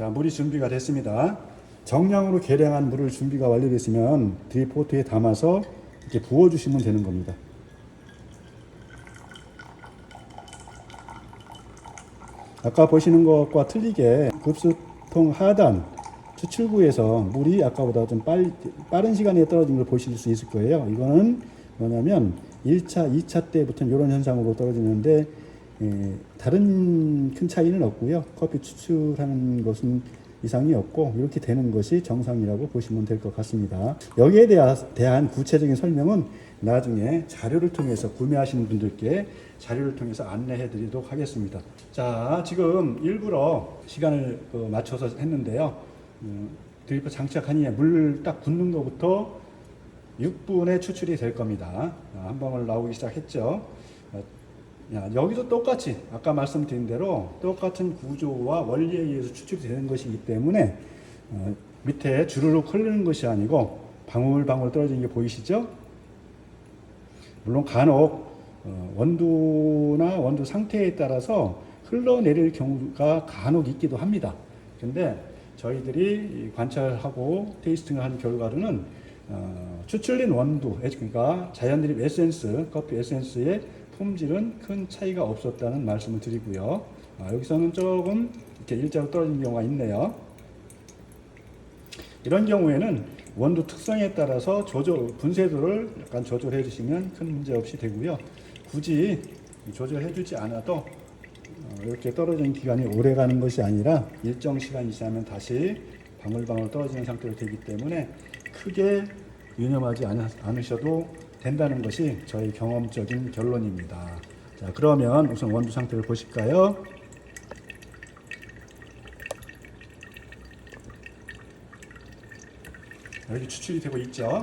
자, 물이 준비가 됐습니다. 정량으로 계량한 물을 준비가 완료됐으면 드립포트에 담아서 이렇게 부어주시면 되는 겁니다. 아까 보시는 것과 틀리게 급수통 하단 추출구에서 물이 아까보다 좀 빠른 시간에 떨어진 걸 보실 수 있을 거예요. 이거는 뭐냐면 1차, 2차 때부터 이런 현상으로 떨어지는데 다른 큰 차이는 없고요. 커피 추출하는 것은 이상이 없고 이렇게 되는 것이 정상이라고 보시면 될 것 같습니다. 여기에 대한 구체적인 설명은 나중에 자료를 통해서 구매하시는 분들께 자료를 통해서 안내해 드리도록 하겠습니다. 자, 지금 일부러 시간을 맞춰서 했는데요. 드리퍼 장착한 이후에 물 딱 붓는 것부터 6분에 추출이 될 겁니다. 한 방울 나오기 시작했죠. 여기도 똑같이 아까 말씀드린 대로 똑같은 구조와 원리에 의해서 추출이 되는 것이기 때문에 밑에 주르륵 흐르는 것이 아니고 방울방울 떨어지는 게 보이시죠? 물론 간혹 원두나 원두 상태에 따라서 흘러내릴 경우가 간혹 있기도 합니다. 근데 저희들이 관찰하고 테이스팅을 한 결과로는 추출된 원두, 그러니까 자연드립 에센스, 커피 에센스의 품질은 큰 차이가 없었다는 말씀을 드리고요. 여기서는 조금 이렇게 일자로 떨어진 경우가 있네요. 이런 경우에는 원두 특성에 따라서 분쇄도를 약간 조절해 주시면 큰 문제 없이 되고요. 굳이 조절해 주지 않아도 이렇게 떨어지는 기간이 오래 가는 것이 아니라 일정 시간이 지나면 다시 방울방울 떨어지는 상태로 되기 때문에 크게 유념하지 않으셔도 된다는 것이 저희 경험적인 결론입니다. 자, 그러면 우선 원두 상태를 보실까요? 여기 추출이 되고 있죠.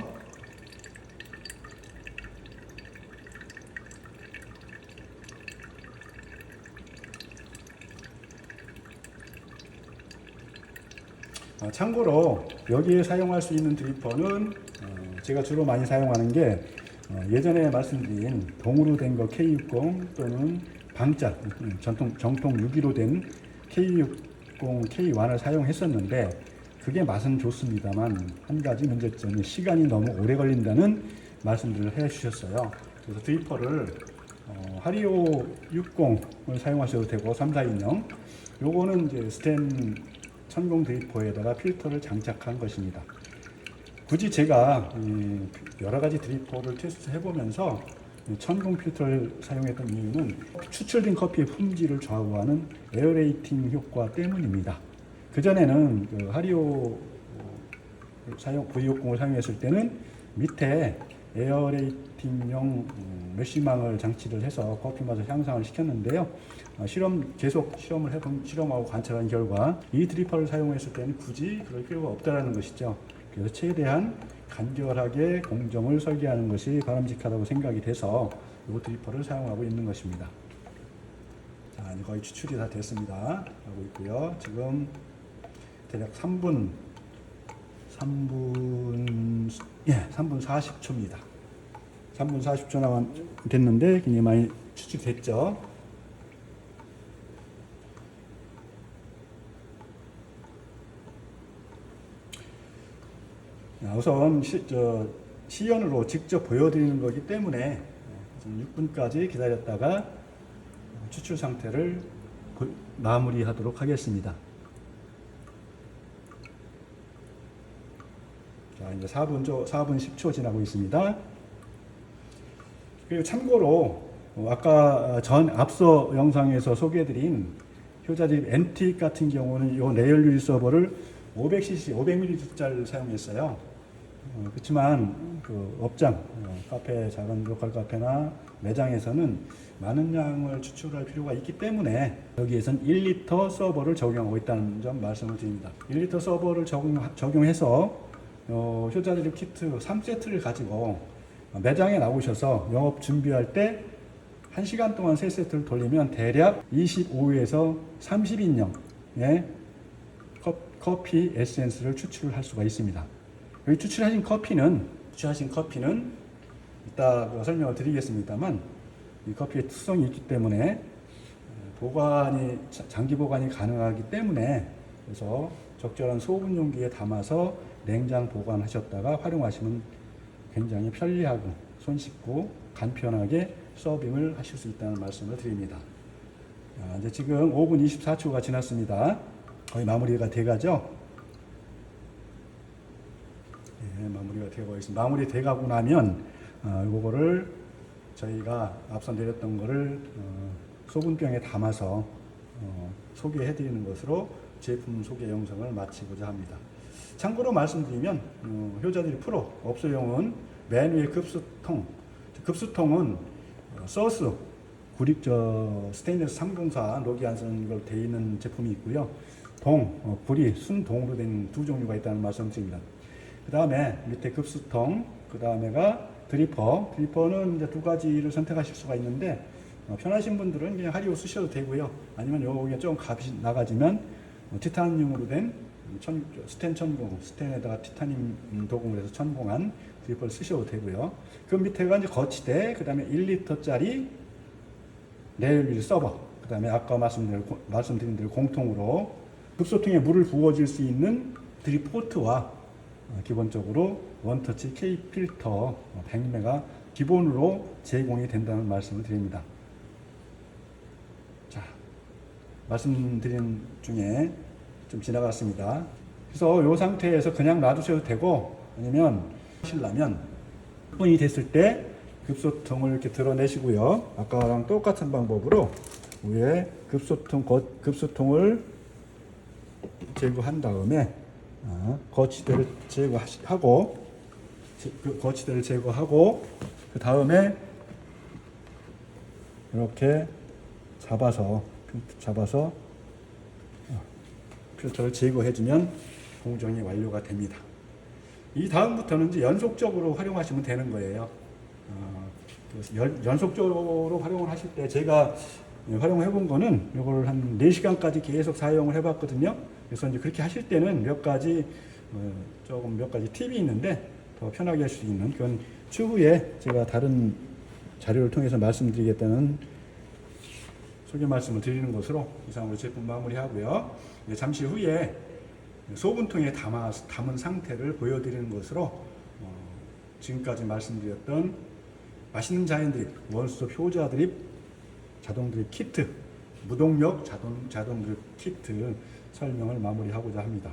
참고로 여기에 사용할 수 있는 드리퍼는 제가 주로 많이 사용하는 게 예전에 말씀드린 동으로 된 거 K60 또는 방자 정통 유기로 된 K60, K1을 사용했었는데 그게 맛은 좋습니다만 한 가지 문제점이 시간이 너무 오래 걸린다는 말씀들을 해주셨어요. 그래서 드리퍼를 하리오 60을 사용하셔도 되고 3,4인용 요거는 이제 스텐 천공 드리퍼에다가 필터를 장착한 것입니다. 굳이 제가 여러 가지 드리퍼를 테스트 해보면서 천공 필터를 사용했던 이유는 추출된 커피의 품질을 좌우하는 에어레이팅 효과 때문입니다. 그전에는 하리오 V60을 사용했을 때는 밑에 에어레이팅용 메쉬망을 장치를 해서 커피 맛을 향상을 시켰는데요. 계속 실험하고 관찰한 결과 이 드리퍼를 사용했을 때는 굳이 그럴 필요가 없다라는 것이죠. 그래서 최대한 간결하게 공정을 설계하는 것이 바람직하다고 생각이 돼서 이 드리퍼를 사용하고 있는 것입니다. 자, 이제 거의 추출이 다 됐습니다. 하고 있고요. 지금 대략 3분 40초입니다. 3분 40초 됐는데 굉장히 많이 추출됐죠. 우선 시연으로 직접 보여드리는 거기 때문에 6분까지 기다렸다가 추출 상태를 마무리하도록 하겠습니다. 자, 이제 4분 10초 지나고 있습니다. 그리고 참고로 아까 앞서 영상에서 소개해드린 효자집 엔틱 같은 경우는 이 내연유리 서버를 500cc, 500ml짜리를 사용했어요. 그렇지만 업장, 작은 로컬 카페나 매장에서는 많은 양을 추출할 필요가 있기 때문에 여기에선 1리터 서버를 적용하고 있다는 점 말씀을 드립니다. 1리터 서버를 적용해서 효자드립 키트 3세트를 가지고 매장에 나오셔서 영업 준비할 때 1시간 동안 3세트를 돌리면 대략 25에서 30인용의 커피 에센스를 추출할 수가 있습니다. 여기 추출하신 커피는 이따 설명을 드리겠습니다만 이 커피의 특성이 있기 때문에 장기 보관이 가능하기 때문에 그래서 적절한 소분 용기에 담아서 냉장 보관하셨다가 활용하시면 굉장히 편리하고 손쉽고 간편하게 서빙을 하실 수 있다는 말씀을 드립니다. 이제 지금 5분 24초가 지났습니다. 거의 마무리가 돼가죠? 네, 마무리가 되고 있습니다. 마무리 돼가고 나면 이거를 저희가 앞서 내렸던 거를 소분병에 담아서 소개해 드리는 것으로 제품 소개 영상을 마치고자 합니다. 참고로 말씀드리면 효자들이 프로 업소용은 맨 위에 급수통은 서스 스테인리스 304 로기안선 걸 되어 있는 제품이 있고요. 불이 순동으로 된 두 종류가 있다는 말씀 드립니다. 그 다음에 밑에 급수통, 그 다음에가 드리퍼는 이제 두 가지를 선택하실 수가 있는데 편하신 분들은 그냥 하리오 쓰셔도 되고요. 아니면 여기가 좀 값이 나가지면 티타늄으로 된 스텐에다가 티타늄 도금을 해서 천공한 드리퍼를 쓰셔도 되고요. 그 밑에가 이제 거치대, 그 다음에 1리터짜리 레일윌 서버, 그 다음에 아까 말씀드린 대로 공통으로 급소통에 물을 부어줄 수 있는 드립포트와 기본적으로 원터치 K 필터 100매가 기본으로 제공이 된다는 말씀을 드립니다. 자, 말씀드린 중에 좀 지나갔습니다. 그래서 이 상태에서 그냥 놔두셔도 되고, 아니면 하시려면 분이 됐을 때 급소통을 이렇게 드러내시고요. 아까랑 똑같은 방법으로 위에 급소통을 제거한 다음에 거치대를 제거하고 그 다음에 이렇게 잡아서 필터를 제거해주면 공정이 완료가 됩니다. 이 다음부터는 이제 연속적으로 활용하시면 되는 거예요. 연속적으로 활용을 하실 때 제가 활용해 본 거는 이걸 한 4시간까지 계속 사용을 해 봤거든요. 그래서 이제 그렇게 하실 때는 몇 가지 팁이 있는데 더 편하게 할 수 있는, 그건 추후에 제가 다른 자료를 통해서 말씀드리겠다는 소개 말씀을 드리는 것으로 이상으로 제품 마무리하고요. 잠시 후에 소분통에 담은 상태를 보여드리는 것으로 지금까지 말씀드렸던 맛있는 자연드립, 원스톱 효자 드립, 자동 드립 키트, 무동력 자동 드립 키트 설명을 마무리하고자 합니다.